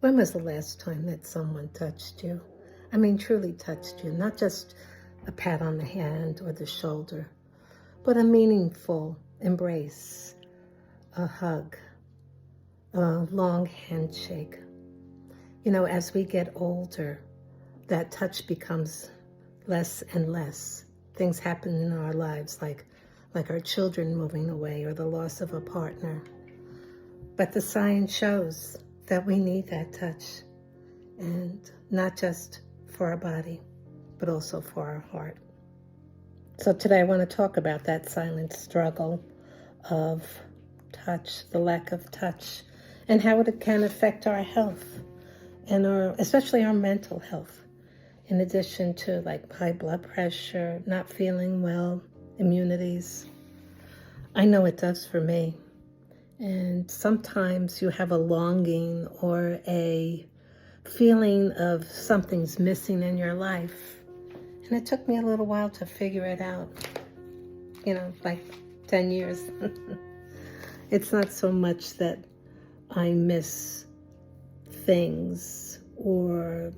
When was the last time that someone touched you? I mean, truly touched you, not just a pat on the hand or the shoulder, but a meaningful embrace, a hug, a long handshake. You know, as we get older, that touch becomes less and less. Things happen in our lives like our children moving away or the loss of a partner. But the science shows that we need that touch, and not just for our body, but also for our heart. So today I want to talk about that silent struggle of touch, the lack of touch, and how it can affect our health and especially our mental health. In addition to like high blood pressure, not feeling well, immunities. I know it does for me. And sometimes you have a longing or a feeling of something's missing in your life. And it took me a little while to figure it out. You know, like 10 years. It's not so much that I miss things or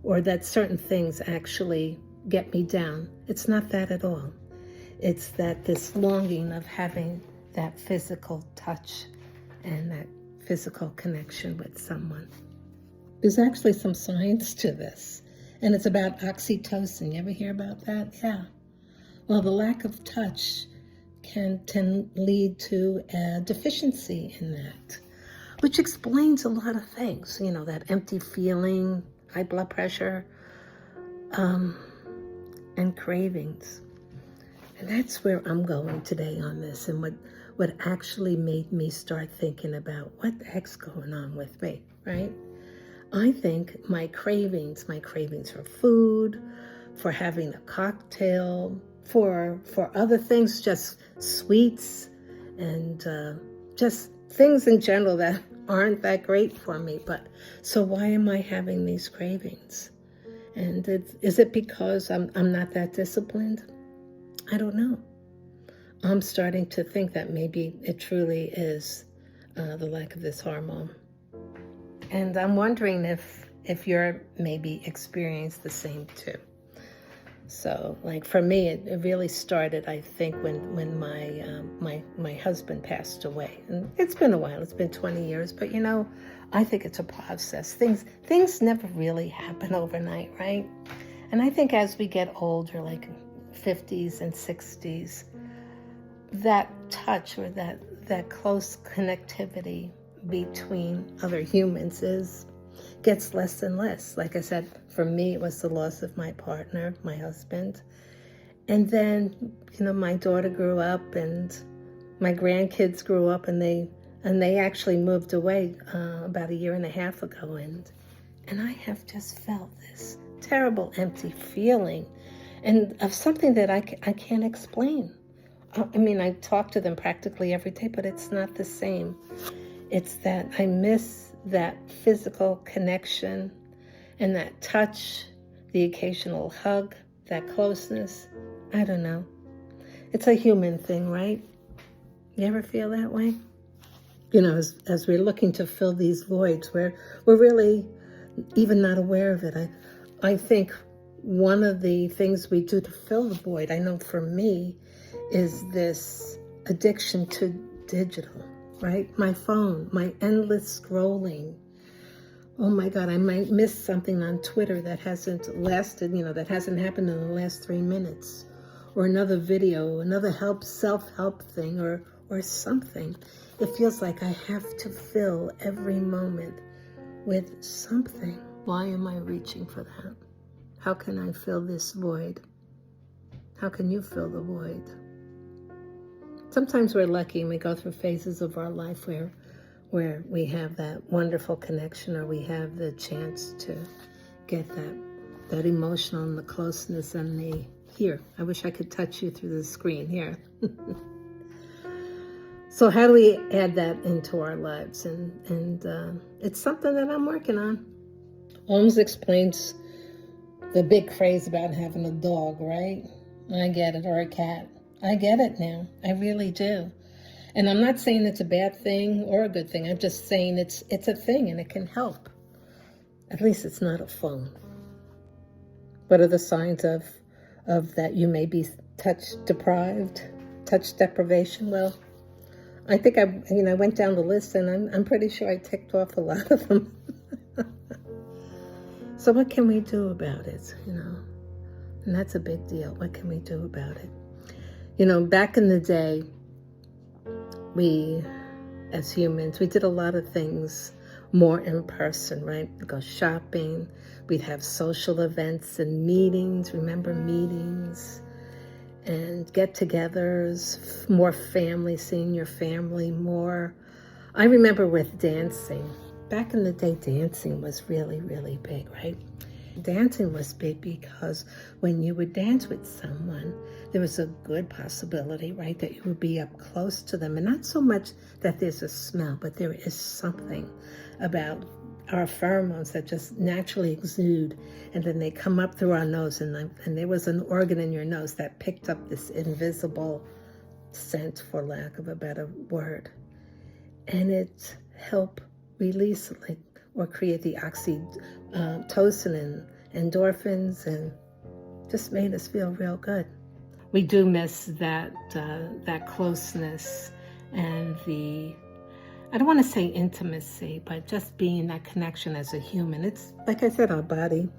that certain things actually get me down. It's not that at all. It's that this longing of having that physical touch and that physical connection with someone. There's actually some science to this, and it's about oxytocin. You ever hear about that? Yeah. Well, the lack of touch can lead to a deficiency in that, which explains a lot of things. You know, that empty feeling, high blood pressure, and cravings. And that's where I'm going today on this, and what actually made me start thinking about what the heck's going on with me, right? I think my cravings for food, for having a cocktail, for other things, just sweets, and just things in general that aren't that great for me. But so why am I having these cravings? And is it because I'm not that disciplined? I don't know. I'm starting to think that maybe it truly is the lack of this hormone. And I'm wondering if you're maybe experienced the same too. So, like for me, it really started, I think, when my husband passed away. And it's been a while. It's been 20 years. But, you know, I think it's a process. Things never really happen overnight, right? And I think as we get older, like 50s and 60s, that touch or that close connectivity between other humans gets less and less. Like I said, for me, it was the loss of my partner, my husband. And then, you know, my daughter grew up and my grandkids grew up, and they actually moved away about a year and a half ago. And I have just felt this terrible empty feeling, and of something that I can't explain. I mean, I talk to them practically every day, but it's not the same. It's that I miss that physical connection and that touch, the occasional hug, that closeness. I don't know. It's a human thing, right? You ever feel that way? You know, as we're looking to fill these voids, we're really even not aware of it. I think one of the things we do to fill the void, I know for me, is this addiction to digital, right? My phone, my endless scrolling. Oh my God, I might miss something on Twitter that hasn't lasted, you know, that hasn't happened in the last 3 minutes. Or another video, another self-help thing, or something. It feels like I have to fill every moment with something. Why am I reaching for that? How can I fill this void? How can you fill the void? Sometimes we're lucky and we go through phases of our life where we have that wonderful connection, or we have the chance to get that emotional and the closeness and the, here, I wish I could touch you through the screen, here. So how do we add that into our lives? And it's something that I'm working on. Holmes explains the big phrase about having a dog, right? I get it, or a cat. I get it now. I really do. And I'm not saying it's a bad thing or a good thing. I'm just saying it's a thing, and it can help. At least it's not a phone. What are the signs of that you may be touch deprived, touch deprivation? Well, I think I went down the list, and I'm pretty sure I ticked off a lot of them. So what can we do about it? And that's a big deal. What can we do about it? Back in the day, we, as humans, we did a lot of things more in person, right? We'd go shopping. We'd have social events and meetings. Remember meetings and get-togethers, more family, seeing your family more. I remember with dancing. Back in the day, dancing was really, really big, right? Dancing was big because when you would dance with someone, there was a good possibility, right, that you would be up close to them. And not so much that there's a smell, but there is something about our pheromones that just naturally exude, and then they come up through our nose, and there was an organ in your nose that picked up this invisible scent, for lack of a better word. And it helped release or create the oxytocin and endorphins, and just made us feel real good. We do miss that closeness and I don't want to say intimacy, but just being that connection as a human. It's like I said, our body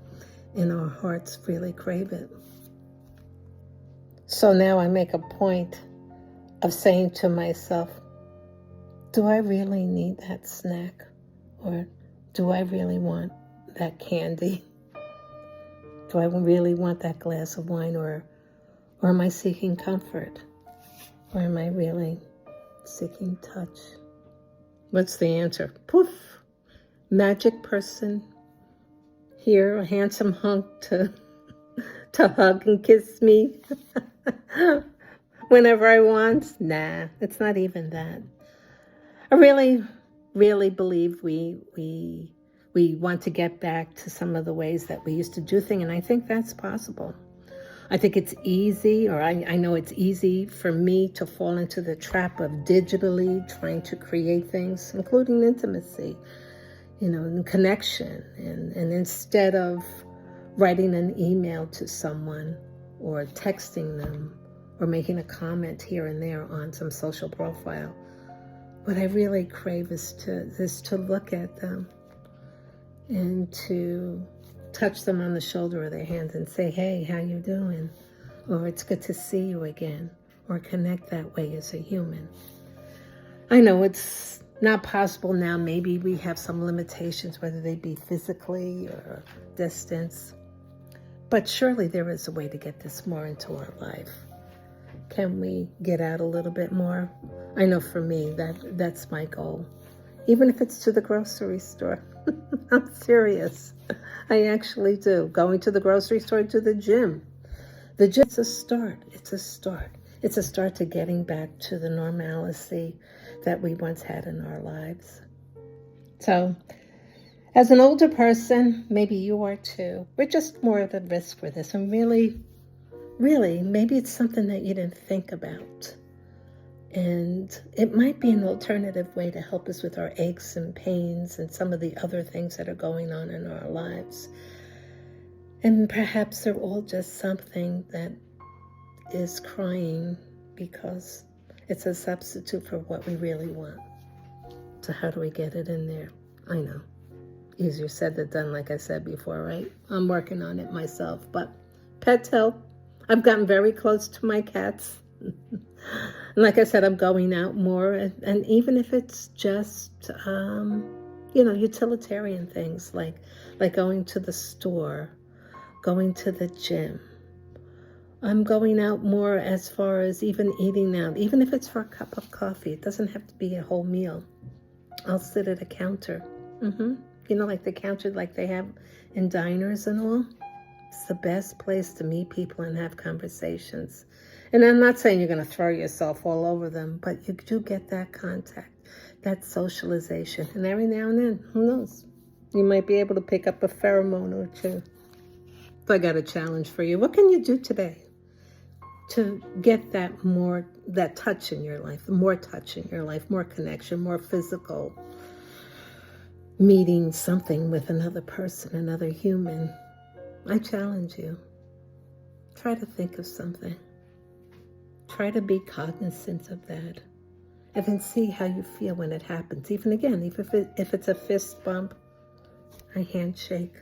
and our hearts really crave it. So now I make a point of saying to myself, do I really need that snack? Or do I really want that candy? Do I really want that glass of wine? Or am I seeking comfort? Or am I really seeking touch? What's the answer? Poof! Magic person here, a handsome hunk to hug and kiss me whenever I want. Nah, it's not even that. I really, really believe we want to get back to some of the ways that we used to do things, and I think that's possible. I think it's easy, or I know it's easy for me to fall into the trap of digitally trying to create things, including intimacy, and connection. And instead of writing an email to someone or texting them or making a comment here and there on some social profile, what I really crave is to look at them and to touch them on the shoulder or their hand and say, hey, how you doing? Or it's good to see you again, or connect that way as a human. I know it's not possible now. Maybe we have some limitations, whether they be physically or distance, but surely there is a way to get this more into our life. Can we get out a little bit more? I know for me, that's my goal. Even if it's to the grocery store. I'm serious. I actually do. Going to the grocery store, to the gym. The gym's a start. It's a start. It's a start to getting back to the normalcy that we once had in our lives. So, as an older person, maybe you are too, we're just more at risk for this. And really, maybe it's something that you didn't think about. And it might be an alternative way to help us with our aches and pains and some of the other things that are going on in our lives. And perhaps they're all just something that is crying because it's a substitute for what we really want. So how do we get it in there? I know. Easier said than done, like I said before, right? I'm working on it myself. But pets help. I've gotten very close to my cats. And like I said, I'm going out more, and even if it's just, utilitarian things like going to the store, going to the gym. I'm going out more as far as even eating out, even if it's for a cup of coffee. It doesn't have to be a whole meal. I'll sit at a counter. Like the counter like they have in diners and all. It's the best place to meet people and have conversations. And I'm not saying you're going to throw yourself all over them, but you do get that contact, that socialization. And every now and then, who knows? You might be able to pick up a pheromone or two. So I got a challenge for you. What can you do today to get that touch in your life, more touch in your life, more connection, more physical meeting something with another person, another human, I challenge you. Try to think of something. Try to be cognizant of that. And then see how you feel when it happens. Even if it's a fist bump, a handshake,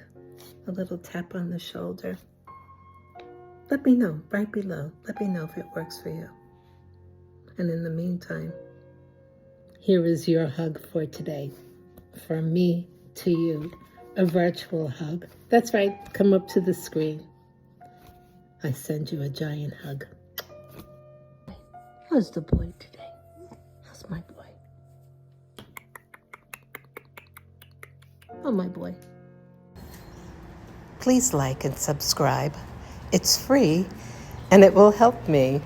a little tap on the shoulder. Let me know right below. Let me know if it works for you. And in the meantime, here is your hug for today. From me to you, a virtual hug. That's right, come up to the screen. I send you a giant hug. How's the boy today? How's my boy? Oh, my boy. Please like and subscribe. It's free and it will help me